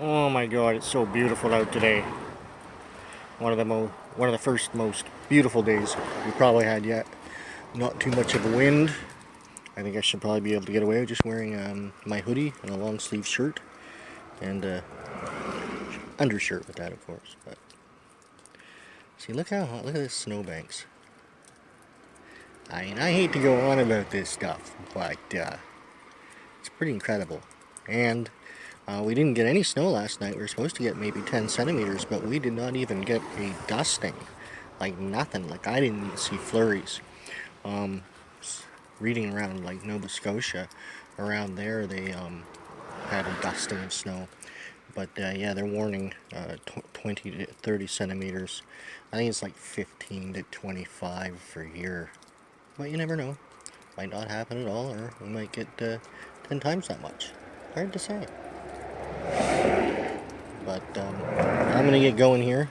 Oh my god, it's so beautiful out today. One of the first most beautiful days we probably had yet. Not too much of a wind. I think I should probably be able to get away with just wearing my hoodie and a long sleeve shirt and undershirt with that, of course. But see, look how hot! Look at this snowbanks. I mean, I hate to go on about this stuff, but it's pretty incredible. And we didn't get any snow last night. We were supposed to get maybe 10 centimeters, but we did not even get a dusting. Like nothing. Like I didn't even see flurries. Um, Reading around like Nova Scotia, around there they had a dusting of snow. But yeah, they're warning 20 to 30 centimeters. I think it's like 15 to 25 for here. But you never know. Might not happen at all, or we might get 10 times that much. Hard to say. But I'm going to get going here.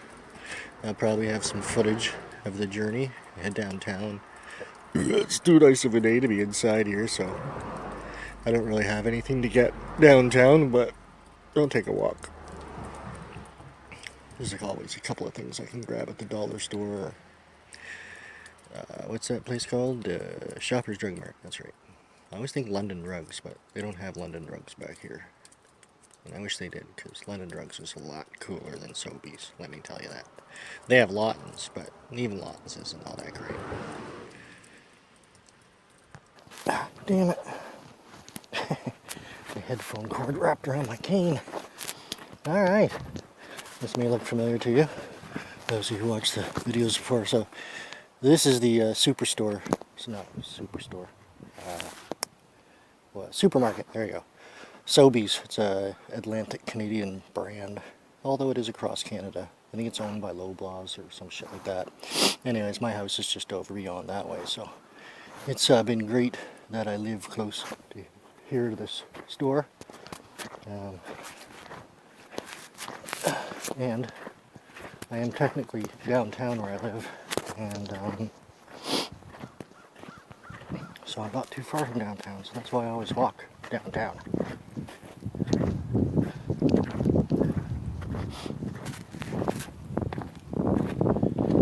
I'll probably have some footage of the journey. Head downtown. It's too nice of a day to be inside here, so I don't really have anything to get downtown, but I'll take a walk. There's like always a couple of things I can grab at the dollar store. What's that place called? Shoppers Drug Mart, that's right. I always think London Drugs, but they don't have London Drugs back here. And I wish they did, because London Drugs is a lot cooler than Sobeys, let me tell you that. They have Lawtons, but even Lawtons isn't all that great. Ah, damn it. The headphone cord wrapped around my cane. Alright. This may look familiar to you, those of you who watched the videos before. So, this is the superstore. It's not a superstore. Supermarket, there you go. Sobeys, it's a Atlantic Canadian brand, although it is across Canada. I think it's owned by Loblaws or some shit like that. Anyways, my house is just over beyond that way, so it's been great that I live close to here to this store. And I am technically downtown where I live, and so I'm not too far from downtown, so that's why I always walk downtown.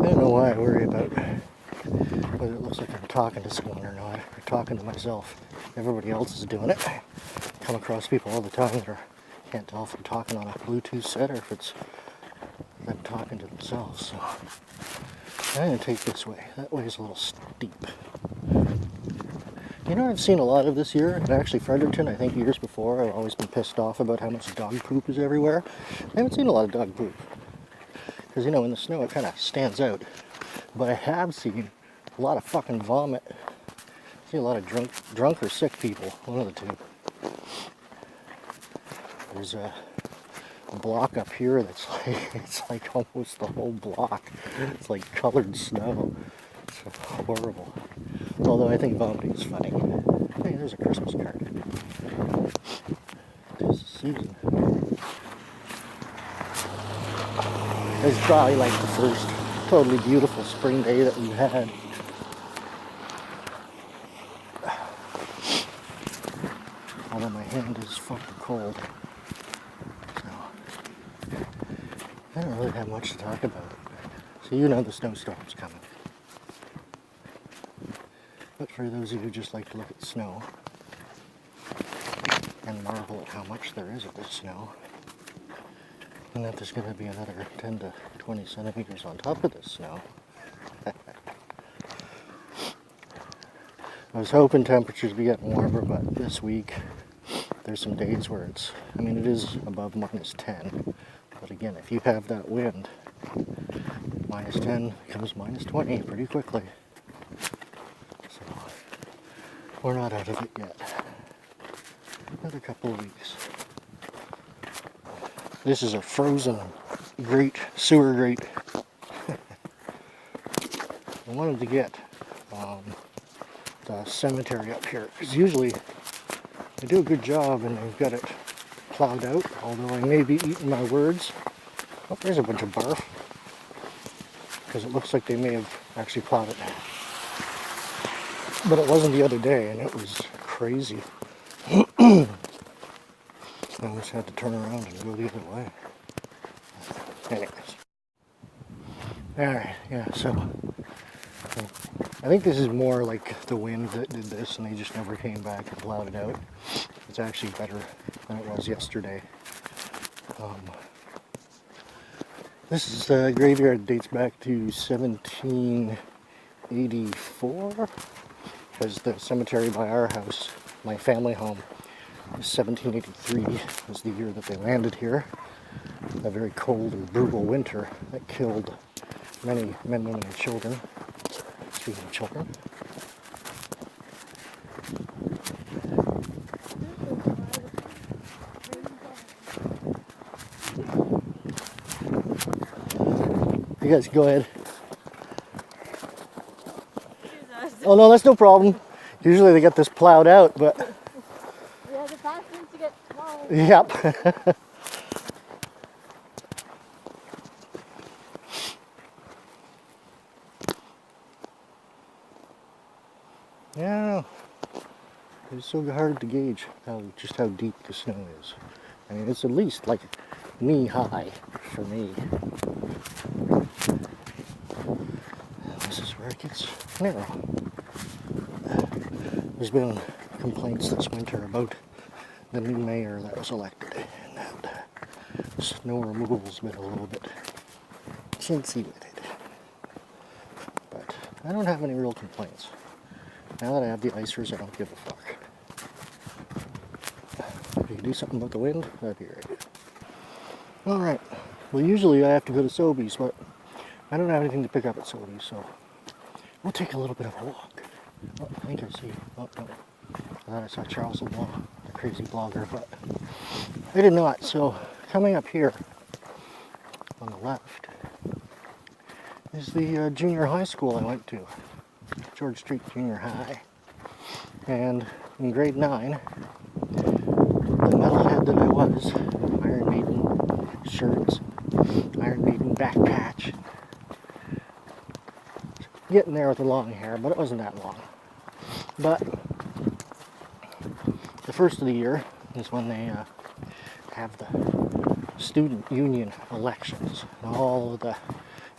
I don't know why I worry about whether it looks like I'm talking to someone or not, or talking to myself. Everybody else is doing it. I come across people all the time that can't tell if I'm talking on a Bluetooth set or if it's them talking to themselves. So I'm going to take this way. That way is a little steep. You know, I've seen a lot of this year, and actually Fredericton, I think years before, I've always been pissed off about how much dog poop is everywhere. I haven't seen a lot of dog poop. Because, you know, in the snow it kind of stands out. But I have seen a lot of fucking vomit. I see a lot of drunk or sick people, one of the two. There's a block up here that's like, it's like almost the whole block. It's like colored snow. It's horrible. Although I think vomiting is funny. Hey, there's a Christmas card. It's the season. It's probably like the first totally beautiful spring day that we've had. Although my hand is fucking cold. So, I don't really have much to talk about. So you know the snowstorm's coming. But for those of you who just like to look at snow and marvel at how much there is of this snow, and that there's going to be another 10 to 20 centimeters on top of this snow. I was hoping temperatures would be getting warmer, but this week there's some days where it's, I mean, it is above minus 10. But again, if you have that wind, minus 10 becomes minus 20 pretty quickly. So, we're not out of it yet. Another couple of weeks. This is a frozen grate, sewer grate. I wanted to get the cemetery up here, because usually they do a good job and they've got it plowed out, although I may be eating my words. Oh, there's a bunch of barf, because it looks like they may have actually plowed it. But it wasn't the other day, and it was crazy. I almost had to turn around and go the other way. Anyways. Alright, yeah, so I think this is more like the wind that did this and they just never came back and plowed it out. It's actually better than it was yesterday. This is the graveyard, dates back to 1784, because the cemetery by our house, my family home, 1783 was the year that they landed here. A very cold and brutal winter that killed many men, women, and children. Speaking of children. You guys go ahead. Oh no, that's no problem. Usually they get this plowed out, but... Yeah, the fast ones to get plowed. Yep. Yeah, it's so hard to gauge just how deep the snow is. I mean, it's at least like knee high for me. This is where it gets narrow. There's been complaints this winter about the new mayor that was elected, and that snow removal's been a little bit chintzy with it. But I don't have any real complaints. Now that I have the icers, I don't give a fuck. If you can do something about the wind, that'd be great. Alright, well usually I have to go to Sobeys, but I don't have anything to pick up at Sobeys, so we'll take a little bit of a walk. Oh, I think I see, oh no, I thought I saw Charles LeBlanc, the crazy blogger, but I did not. So coming up here on the left is the junior high school I went to. George Street Junior High. And in grade 9, the metalhead that I was, Iron Maiden shirts, Iron Maiden back patch, getting there with the long hair, but it wasn't that long. But the first of the year is when they have the student union elections, and all of the,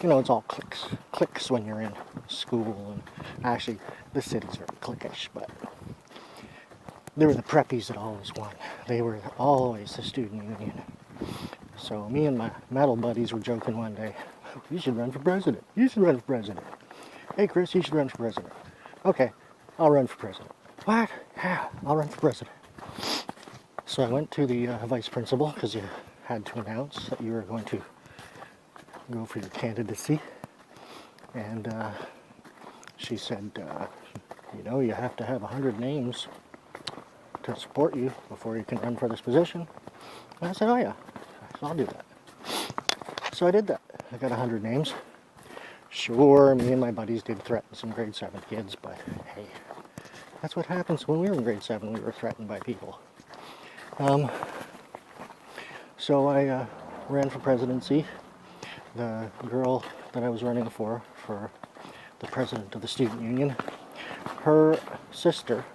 you know, it's all cliques when you're in school, and actually the city's very cliquish, but they were the preppies that always won. They were always the student union. So me and my metal buddies were joking one day, you should run for president. You should run for president. Hey Chris, you should run for president. Okay, I'll run for president. What? Yeah, I'll run for president. So I went to the vice principal, because you had to announce that you were going to go for your candidacy. And she said, you know, you have to have 100 names to support you before you can run for this position. And I said, oh yeah, I'll do that. So I did that. I got 100 names. Sure, me and my buddies did threaten some grade 7 kids, but hey, that's what happens when we were in grade 7. We were threatened by people. So I ran for presidency. The girl that I was running for the president of the student union, her sister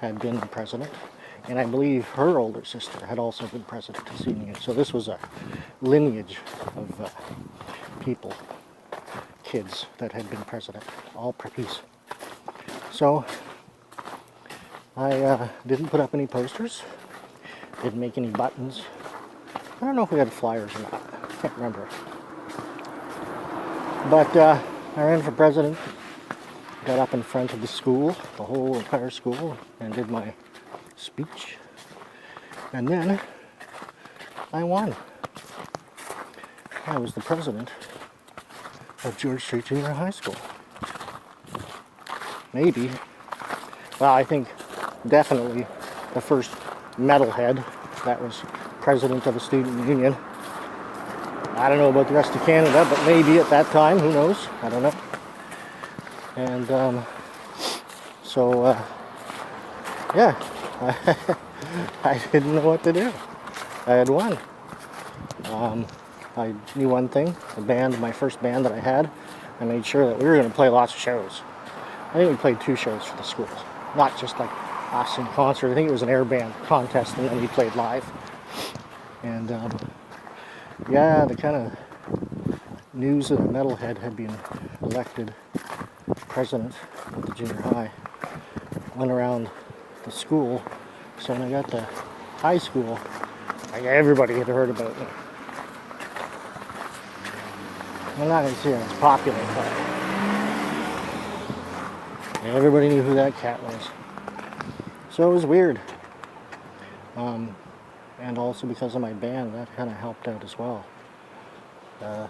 had been the president, and I believe her older sister had also been president of the student union. So this was a lineage of people, kids that had been president, all preppies. So I didn't put up any posters, didn't make any buttons. I don't know if we had flyers or not, I can't remember. But I ran for president, got up in front of the school, the whole entire school, and did my speech. And then I won. I was the president of George Street Junior High School. Maybe. Well, I think definitely the first metalhead that was president of the student union. I don't know about the rest of Canada, but maybe at that time, who knows? I don't know. And yeah, I didn't know what to do. I had won. I knew one thing, the band, my first band that I had, I made sure that we were going to play lots of shows. I think we played 2 shows for the schools, not just like us in concert. I think it was an air band contest, and then we played live. And yeah, the kind of news that a metalhead had been elected president of the junior high went around the school. So when I got to high school, like everybody had heard about me. I'm not going to say I was popular, but everybody knew who that cat was. So it was weird. And also because of my band, that kind of helped out as well. I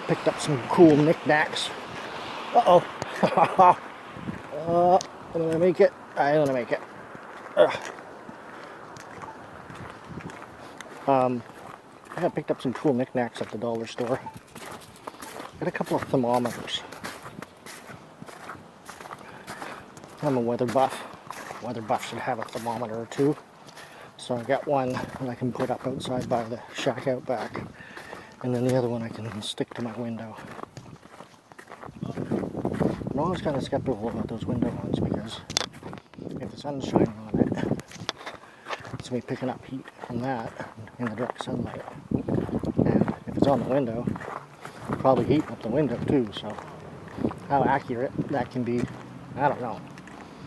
picked up some cool knickknacks. Uh-oh. I'm gonna make it. I'm gonna make it. I picked up some cool knickknacks at the dollar store. Got a couple of thermometers. I'm a weather buff. Weather buff should have a thermometer or two. So I got one that I can put up outside by the shack out back. And then the other one I can stick to my window. I'm always kind of skeptical about those window ones because if the sun's shining on it, it's going to be picking up heat from that in the direct sunlight. And if it's on the window, it'll probably heat up the window too. So how accurate that can be, I don't know.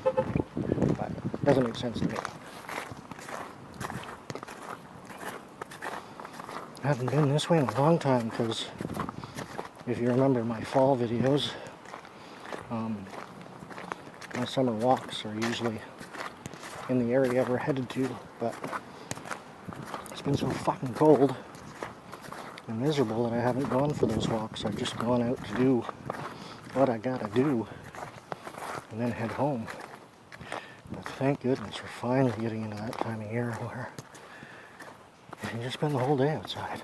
But it doesn't make sense to me. I haven't been this way in a long time because if you remember my fall videos, my summer walks are usually in the area we're headed to, but it's been so fucking cold and miserable that I haven't gone for those walks. I've just gone out to do what I gotta do and then head home. But thank goodness we're finally getting into that time of year where you can just spend the whole day outside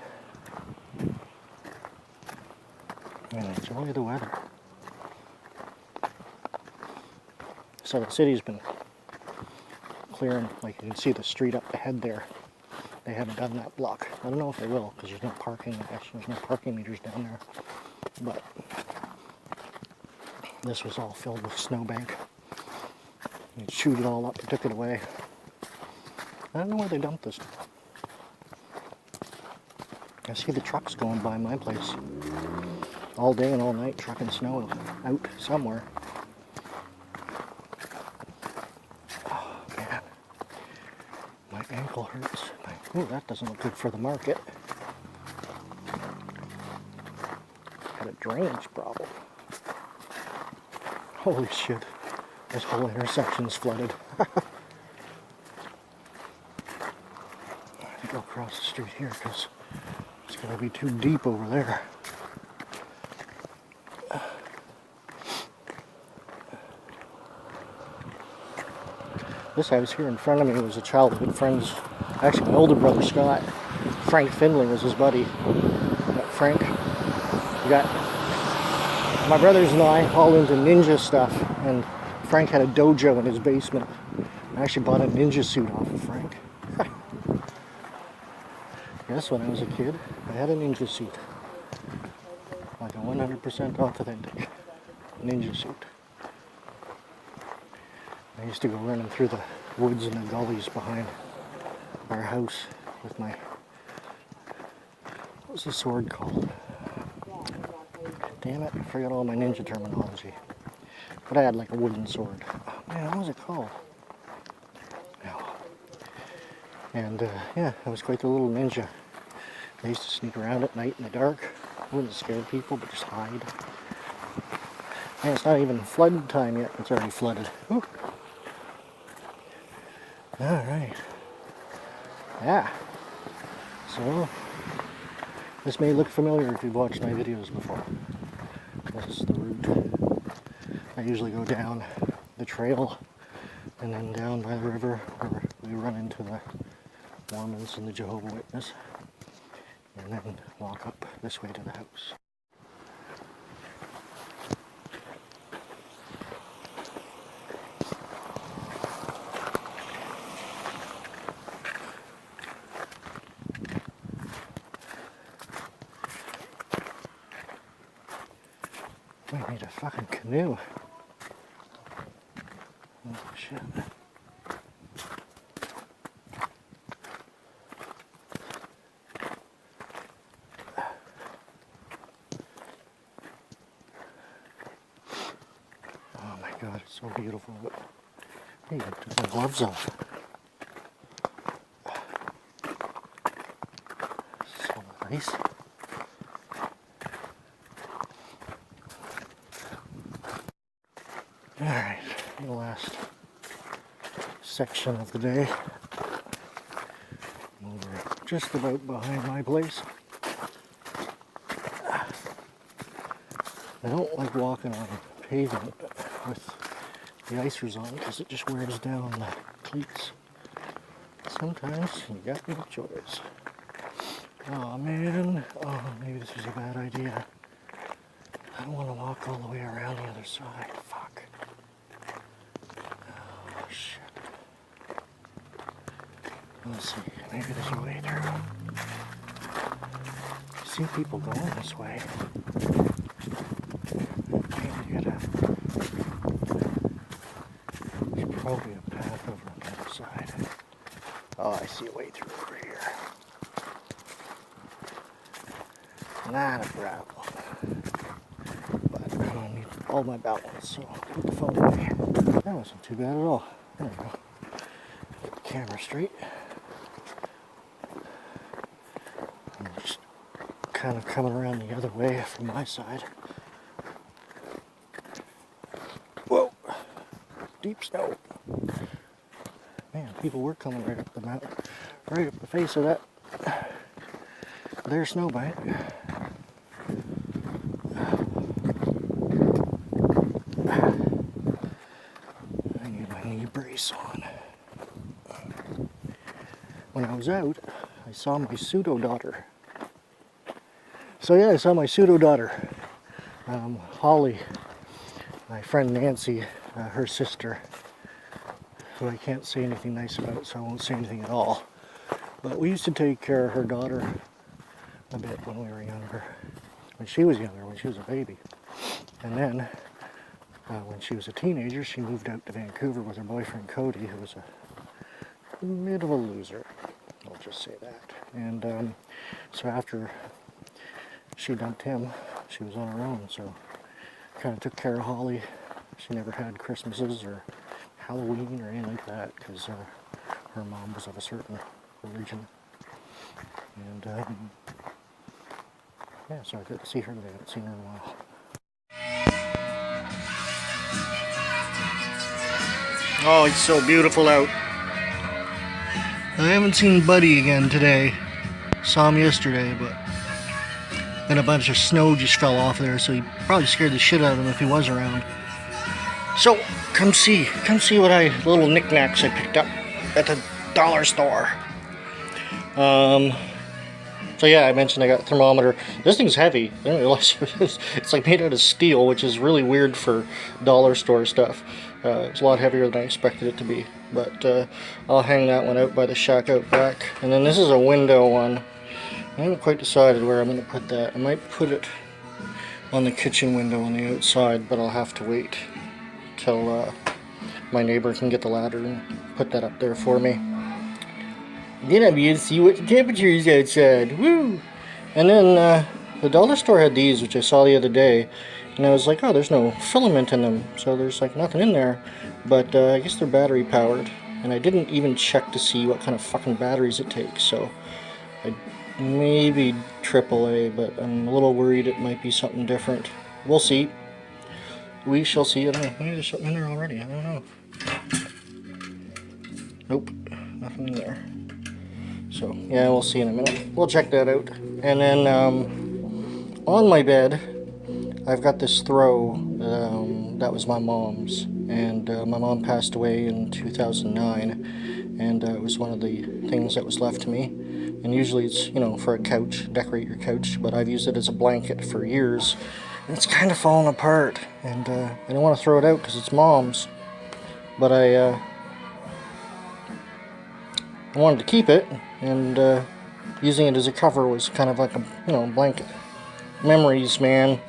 and enjoy the weather. So the city's been clearing, like you can see the street up ahead there. They haven't done that block. I don't know if they will because there's no parking. Actually, there's no parking meters down there. But this was all filled with snowbank. They chewed it all up and took it away. I don't know where they dumped this. I see the trucks going by my place all day and all night, trucking snow out somewhere. Oh man, my ankle hurts. Oh, that doesn't look good for the market. Got a drainage problem. Holy shit, this whole intersection's flooded. I have to go across the street here because it's going to be too deep over there. This house here in front of me was a childhood friend's, actually my older brother Scott. Frank Findlay was his buddy. Frank, we got my brothers and I all into ninja stuff, and Frank had a dojo in his basement. I actually bought a ninja suit off of Frank. Yes, when I was a kid, I had a ninja suit. Like a 100% authentic ninja suit. I used to go running through the woods and the gullies behind our house with my, what was the sword called? Damn it, I forgot all my ninja terminology. But I had like a wooden sword. Oh man, what was it called? No. And yeah, I was quite the little ninja. I used to sneak around at night in the dark. I wouldn't scare people, but just hide. And it's not even flood time yet, it's already flooded. Ooh. Alright. Yeah. So, this may look familiar if you've watched my videos before. This is the route. I usually go down the trail and then down by the river where we run into the Mormons and the Jehovah's Witness. And then walk up this way to the house. We need a fucking canoe. Oh, shit. Oh my god, it's so beautiful. Hey, I took my gloves off. So nice. Alright, the last section of the day. I'm over just about behind my place. I don't like walking on pavement with the icers on because it just wears down the cleats. Sometimes you got no choice. Oh man, oh maybe this was a bad idea. I don't want to walk all the way around the other side. Fuck. Oh shit. Let's see, maybe there's a way through. I see people going this way. There's probably a path over on the other side. Oh, I see a way through over here. Not a problem. But I don't need all my balance, so I'll put the phone away. That wasn't too bad at all. There we go. Get the camera straight. I'm just kind of coming around the other way from my side. Whoa! Deep snow. Man, people were coming right up the mountain, right up the face of that their snowbank. I need my knee brace on. When I was out, I saw my pseudo-daughter. So yeah, I saw my pseudo-daughter. Holly, my friend Nancy, her sister, who I can't say anything nice about, so I won't say anything at all. But we used to take care of her daughter a bit when we were younger. When she was younger, when she was a baby. And then, when she was a teenager, she moved out to Vancouver with her boyfriend Cody, who was a bit of a loser. I'll just say that. And so after she dumped him, she was on her own, so kind of took care of Holly. She never had Christmases or Halloween or anything like that because her mom was of a certain religion. And yeah, so I got to see her today. I haven't seen her in a while. Oh, it's so beautiful out. I haven't seen Buddy again today. Saw him yesterday, but then a bunch of snow just fell off there, so he probably scared the shit out of him if he was around. So, come see what little knickknacks I picked up at the dollar store. So yeah, I mentioned I got a thermometer. This thing's heavy. I didn't realize it's like made out of steel, which is really weird for dollar store stuff. It's a lot heavier than I expected it to be. But I'll hang that one out by the shack out back. And then this is a window one. I haven't quite decided where I'm going to put that. I might put it on the kitchen window on the outside, but I'll have to wait till my neighbor can get the ladder and put that up there for me. Then I'll be able to see what the temperature is outside. Woo! And then the dollar store had these, which I saw the other day, and I was like, oh, there's no filament in them, so there's like nothing in there. But I guess they're battery powered, and I didn't even check to see what kind of fucking batteries it takes. So maybe AAA, but I'm a little worried it might be something different. We'll see. We shall see. I don't know. Maybe there's something in there already. I don't know. Nope, nothing in there. So, yeah, we'll see in a minute. We'll check that out. And then, on my bed, I've got this throw that was my mom's. And my mom passed away in 2009. And it was one of the things that was left to me. And usually it's, you know, for a couch, decorate your couch. But I've used it as a blanket for years. And it's kind of falling apart. And I don't want to throw it out because it's mom's. But I wanted to keep it, and using it as a cover was kind of like a, you know, blanket. Memories, man.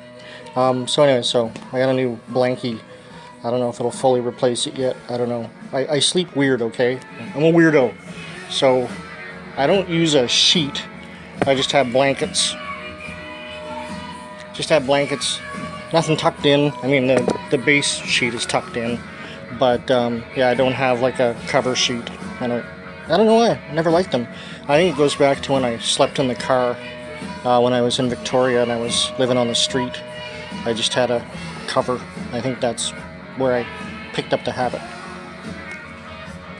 So anyway, so I got a new blankie I don't know if it'll fully replace it yet. I don't know. I sleep weird, okay? I'm a weirdo. So I don't use a sheet. I just have blankets. Just have blankets. Nothing tucked in. I mean, the base sheet is tucked in. But yeah, I don't have like a cover sheet. I don't know why. I never liked them. I think it goes back to when I slept in the car when I was in Victoria and I was living on the street. I just had a cover. I think that's where I picked up the habit.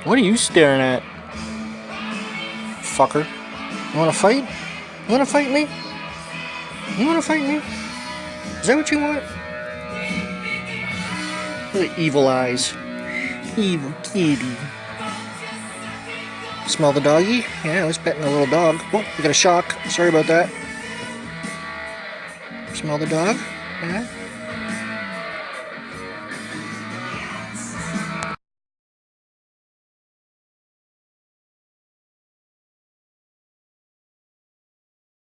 What are you staring at? Fucker. You wanna fight? You wanna fight me? You wanna fight me? Is that what you want? Look at evil eyes. Evil kitty. Smell the doggy? Yeah, I was petting a little dog. Oh, we got a shock. Sorry about that. Smell the dog? Yeah?